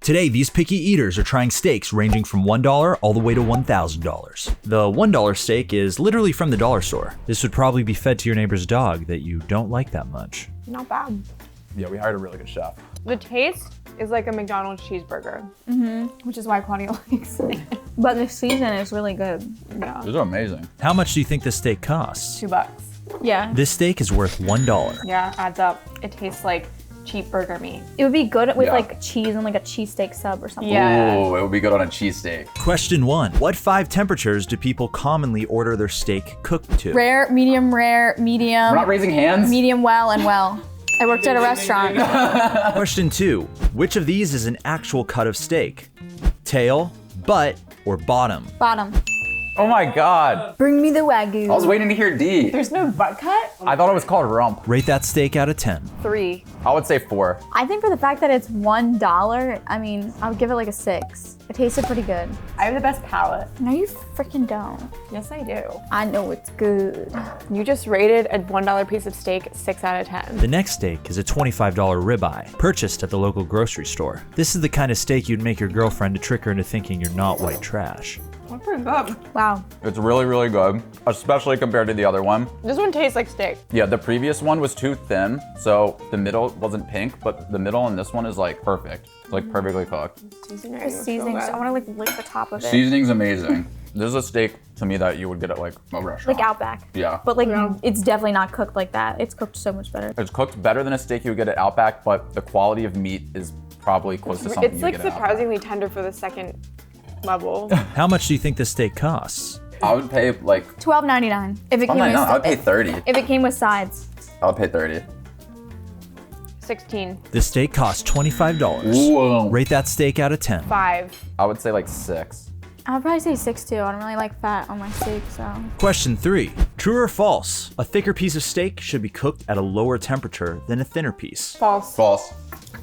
Today, these picky eaters are trying steaks ranging from $1 all the way to $1,000. The $1 steak is literally from the dollar store. This would probably be fed to your neighbor's dog that you don't like that much. Not bad. Yeah, we hired a really good chef. The taste is like a McDonald's cheeseburger. Which is why Claudia likes it. But the season is really good. Yeah. These are amazing. How much do you think this steak costs? $2. Yeah. This steak is worth $1. Yeah, adds up. It tastes like cheap burger meat. It would be good with Yeah. like cheese and like a cheesesteak sub or something. Yeah. Ooh, it would be good on a cheesesteak. Question 1. What 5 temperatures do people commonly order their steak cooked to? Rare, medium, We're not raising hands? medium well, and well. I worked at a restaurant. Question 2. Which of these is an actual cut of steak? Tail, butt, or bottom? Bottom. Oh my God. Bring me the wagyu. I was waiting to hear D. There's no butt cut? I thought it was called rump. Rate that steak out of 10. 3. I would say 4. I think for the fact that it's $1, I mean, I would give it like a 6. It tasted pretty good. I have the best palate. No, you freaking don't. Yes, I do. I know it's good. You just rated a $1 piece of steak 6 out of 10. The next steak is a $25 ribeye, purchased at the local grocery store. This is the kind of steak you'd make your girlfriend to trick her into thinking you're not white trash. That's pretty good. Wow. It's really, really good, especially compared to the other one. This one tastes like steak. Yeah, the previous one was too thin, so the middle wasn't pink, but the middle in this one is like perfect. It's like perfectly cooked. The seasoning, I want to like lick the top of it. Seasoning's amazing. This is a steak to me that you would get at like a restaurant. Like Outback. Yeah. But like, it's definitely not cooked like that. It's cooked so much better. It's cooked better than a steak you would get at Outback, but the quality of meat is probably close to something It's you like get at Outback. surprisingly tender for the second level. How much do you think this steak costs? I would pay like, $12.99 if it oh came my with. God, I would pay 30. If it came with sides. I would pay 30. 16. This steak costs $25. Whoa. Rate that steak out of 10. 5. I would say like 6. I would probably say 6 too. I don't really like fat on my steak, so. Question 3. True or false? A thicker piece of steak should be cooked at a lower temperature than a thinner piece. False. False.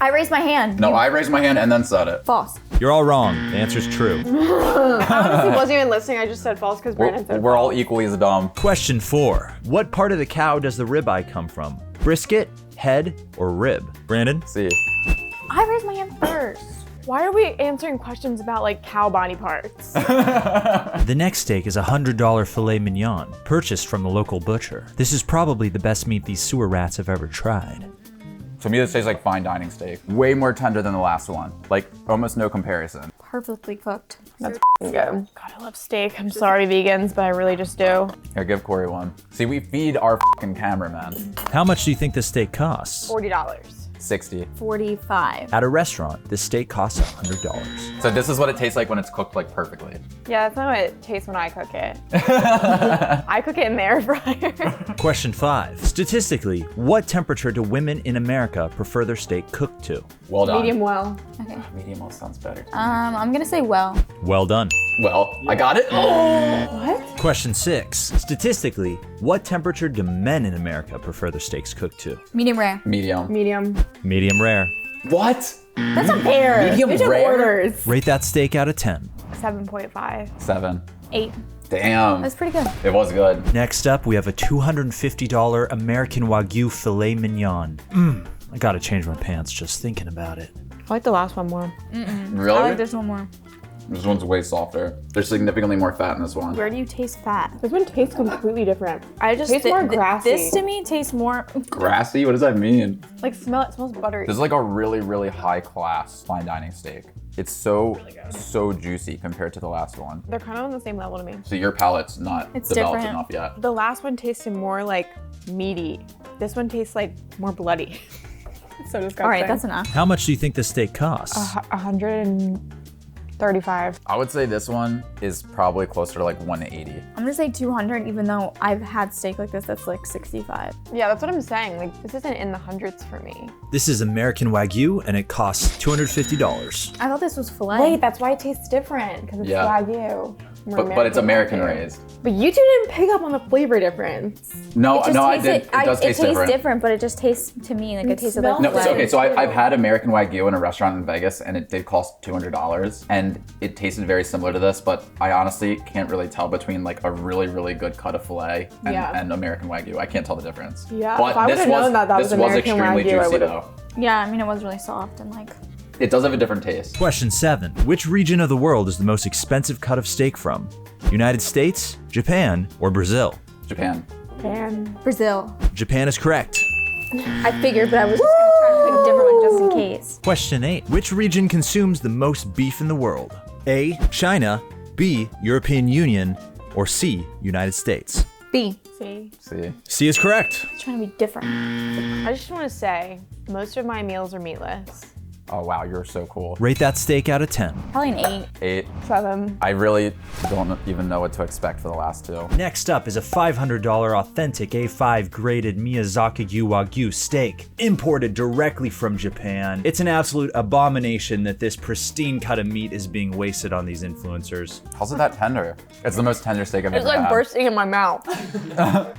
I raised my hand. No, I raised my hand and then said it. False. You're all wrong. The answer's true. I honestly wasn't even listening. I just said false because Brandon said We're all false. equally as dumb. Question 4. What part of the cow does the ribeye come from? Brisket, head, or rib? Brandon? See. I raised my hand first. Why are we answering questions about like cow body parts? The next steak is a $100 filet mignon, purchased from the local butcher. This is probably the best meat these sewer rats have ever tried. To me, this tastes like fine dining steak. Way more tender than the last one. Like, almost no comparison. Perfectly cooked. That's good. God, I love steak. I'm sorry, vegans, but I really just do. Here, give Corey one. See, we feed our fucking cameraman. How much do you think this steak costs? $40. 60. 45. At a restaurant, this steak costs $100. So this is what it tastes like when it's cooked like perfectly. Yeah, that's not what it tastes when I cook it. I cook it in the air fryer. Question 5. Statistically, what temperature do women in America prefer their steak cooked to? Well done. Medium well. Okay. Medium well sounds better. I'm gonna say well. Well done. Well, I got it. What? Question 6. Statistically, what temperature do men in America prefer their steaks cooked to? Medium rare. Medium. Medium. Medium rare. What? That's not fair. Medium There's no rare? orders. Rate that steak out of 10. 7.5. 7. 8. Damn. That's pretty good. It was good. Next up, we have a $250 American Wagyu filet mignon. I gotta change my pants just thinking about it. I like the last one more. Really? I like this one more. This one's way softer. There's significantly more fat in this one. Where do you taste fat? This one tastes completely different. I just Tastes more grassy. This to me tastes more. Grassy? What does that mean? Like smell it smells buttery. This is like a really, really high class fine dining steak. It's so juicy compared to the last one. They're kind of on the same level to me. So your palate's not It's developed different. enough yet. The last one tasted more like meaty. This one tastes like more bloody. It's so disgusting. All right, that's enough. How much do you think this steak costs? 135. I would say this one is probably closer to like 180. I'm gonna say 200, even though I've had steak like this that's like 65. Yeah, that's what I'm saying. Like, this isn't in the hundreds for me. This is American Wagyu, and it costs $250. I thought this was filet. Wait, that's why it tastes different, because it's Yeah. Wagyu. But it's American Wagyu. raised. But you two didn't pick up on the flavor difference. No, It just I tastes did. It does taste different. but it just tastes to me like it tasted smells like No, filet. so, okay, so I've had American Wagyu in a restaurant in Vegas, and it did cost $200, and it tasted very similar to this, but I honestly can't really tell between like a really, really good cut of filet and American Wagyu. I can't tell the difference. Yeah, But if I this would've known that this was American extremely Wagyu, I juicy would've- though. Yeah, I mean it was really soft and like. It does have a different taste. Question 7. Which region of the world is the most expensive cut of steak from? United States, Japan, or Brazil? Japan. And Brazil. Japan is correct. I figured, but I was just gonna try to pick a different one just in case. Question 8. Which region consumes the most beef in the world? A. China, B. European Union, or C. United States? B. see, See. C is correct. Trying to be different. I just want to say, most of my meals are meatless. Oh wow, you're so cool. Rate that steak out of 10. Probably an 8. 8. 7. I really don't even know what to expect for the last two. Next up is a $500 authentic A5 graded Miyazaki Wagyu steak, imported directly from Japan. It's an absolute abomination that this pristine cut of meat is being wasted on these influencers. How's it that tender? It's the most tender steak I've It's ever like had. bursting in my mouth.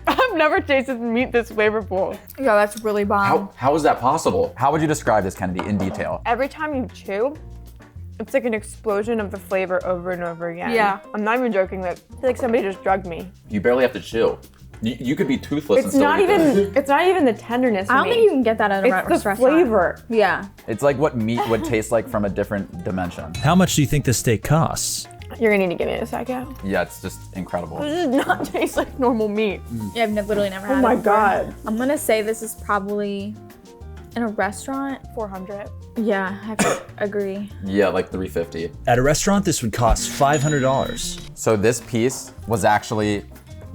I've never tasted meat this flavorful. Yeah, that's really bomb. How is that possible? How would you describe this, Kennedy, in detail? Every time you chew, it's like an explosion of the flavor over and over again. Yeah. I'm not even joking. Like, I feel like somebody just drugged me. You barely have to chew. You could be toothless and It's still not eat this. even. It's not even the tenderness. I don't think you can get that at a It's the restaurant. flavor. Yeah. It's like what meat would taste like from a different dimension. How much do you think this steak costs? You're gonna need to give me a second. Yeah, it's just incredible. This does not taste like normal meat. Yeah, I've literally never had Oh it my before. god. I'm gonna say this is probably in a restaurant. 400. Yeah, I have to agree. Yeah, like $350. At a restaurant, this would cost $500. So this piece was actually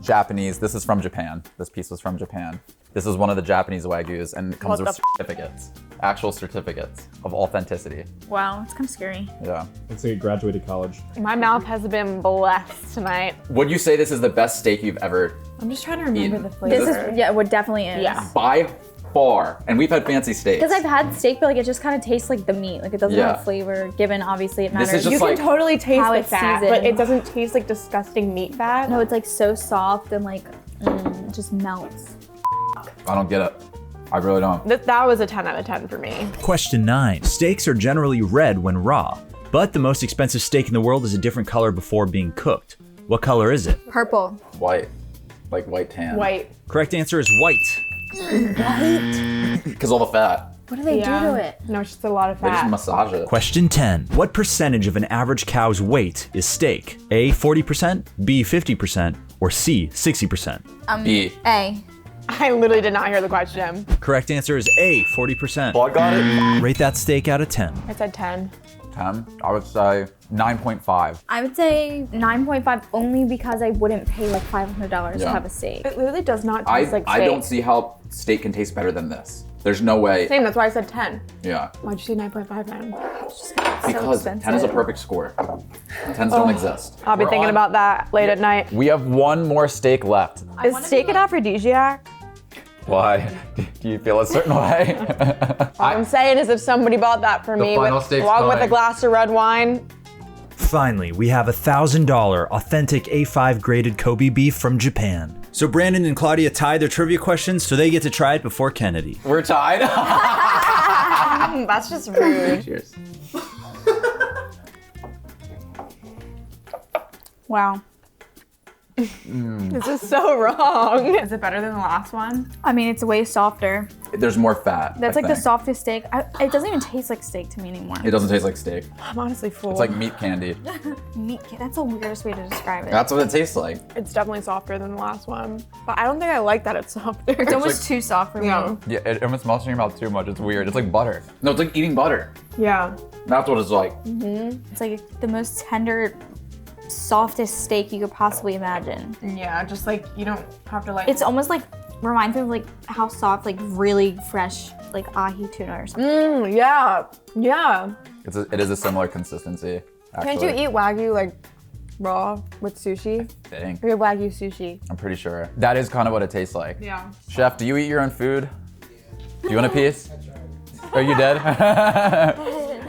Japanese. This is from Japan. This piece was from Japan. This is one of the Japanese Wagyus, and it comes What with the certificates. Actual certificates of authenticity. Wow, it's kind of scary. Yeah. Looks like you graduated college. My mouth has been blessed tonight. Would you say this is the best steak you've ever I'm just trying to remember Eaten. the flavor. This is, yeah, what definitely is. Yeah. by far? And we've had fancy steaks. Because I've had steak, but like it just kind of tastes like the meat. Like it doesn't Yeah. have flavor, given obviously it This matters. is just You can like- totally taste how the it's fat, seasoned. but it doesn't taste like disgusting meat fat. No, it's like so soft and like it just melts. I don't get it. I really don't. That was a 10 out of 10 for me. Question 9. Steaks are generally red when raw, but the most expensive steak in the world is a different color before being cooked. What color is it? Purple. White. Like white tan. White. Correct answer is white. Because all the fat. What do they do to it? No, it's just a lot of They just fat. massage it. Question 10. What percentage of an average cow's weight is steak? A, 40%, B, 50%, or C, 60%? B. A. I literally did not hear the question. Correct answer is A, 40%. Well, I got it. Rate that steak out of 10. I said 10. 10. I would say 9.5. I would say 9.5 only because I wouldn't pay like $500 to Yeah. have a steak. It literally does not taste like steak. I don't see how steak can taste better than this. There's no way. Same, that's why I said 10. Yeah. Why'd you say 9.5 then? Because 10 is a perfect score. 10s don't exist. I'll be We're thinking on- about that late at night. We have one more steak left. Is steak an aphrodisiac? Why? Do you feel a certain way? All I'm saying is if somebody bought that for me final with, steak's along with a coming. glass of red wine, Finally, we have $1,000 authentic A5 graded Kobe beef from Japan. So Brandon and Claudia tied their trivia questions, so they get to try it before Kennedy. We're tied. that's just rude. Cheers. Wow. This is so wrong. Is it better than the last one? I mean, it's way softer. There's more fat. That's I like the think. softest steak. It doesn't even taste like steak to me anymore. It doesn't taste like steak. I'm honestly full. It's like meat candy. Meat. That's the weirdest way to describe it. That's what it tastes like. It's definitely softer than the last one. But I don't think I like that it's softer. It's almost too soft for me. Yeah. Yeah, it almost melts in your mouth too much. It's weird. It's like butter. No, it's like eating butter. Yeah. That's what it's like. It's like the most tender, softest steak you could possibly imagine. Yeah, just like you don't have to like. It's almost like reminds me of like how soft, like really fresh, like ahi tuna or something. Yeah. Yeah. It is a similar consistency. Actually. Can't you eat wagyu like raw with sushi? Dang. We have wagyu sushi. I'm pretty sure. That is kind of what it tastes like. Yeah. Chef, do you eat your own food? Do you want a piece? Oh, you did?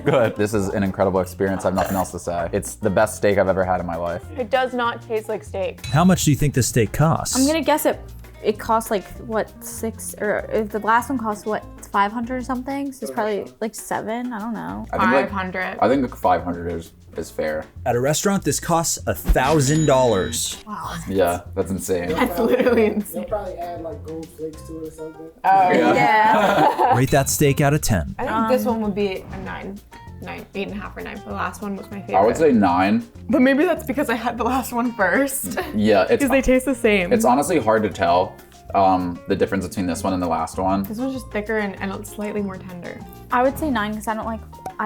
Good. This is an incredible experience. I have nothing else to say. It's the best steak I've ever had in my life. It does not taste like steak. How much do you think this steak costs? I'm gonna guess it costs like what, 6, or if the last one costs what, 500 or something? So it's probably like 7. I don't know. I think 500. I think 500 is fair. At a restaurant, this costs $1,000. Yeah, that's insane. That's literally insane. They'll probably add like gold flakes to it or something. Oh, Yeah. Yeah. Rate that steak out of 10. I think this one would be a 9. 8.5 or 9. The last one was my favorite. I would say 9. But maybe that's because I had the last one first. Yeah, Because they taste the same. it's honestly hard to tell the difference between this one and the last one. This one's just thicker and slightly more tender. I would say 9 because I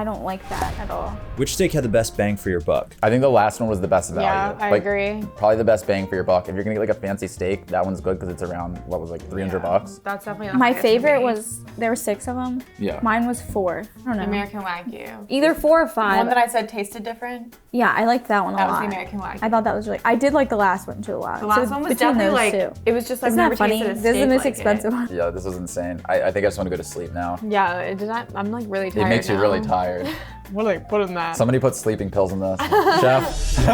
don't like that at all. Which steak had the best bang for your buck? I think the last one was the best value. Yeah, I agree. Probably the best bang for your buck. If you're gonna get like a fancy steak, that one's good because it's around, what was like $300? That's definitely the My highest for favorite me. was, there were 6 of them. Yeah. Mine was 4. I don't know. American Wagyu. Either 4 or The 5. one that I said tasted different. Yeah, I liked that one a That was lot. the American Wagyu. I thought that was really, I did like the last one too a lot. The last one was between definitely those like, two. it was just like Isn't never that funny? tasted a This is the steak most like expensive it. one. Yeah, this was insane. I think I just want to go to sleep now. Yeah, I'm like really tired It makes you now. really tired. What do I put in that? Somebody put sleeping pills in this. Chef.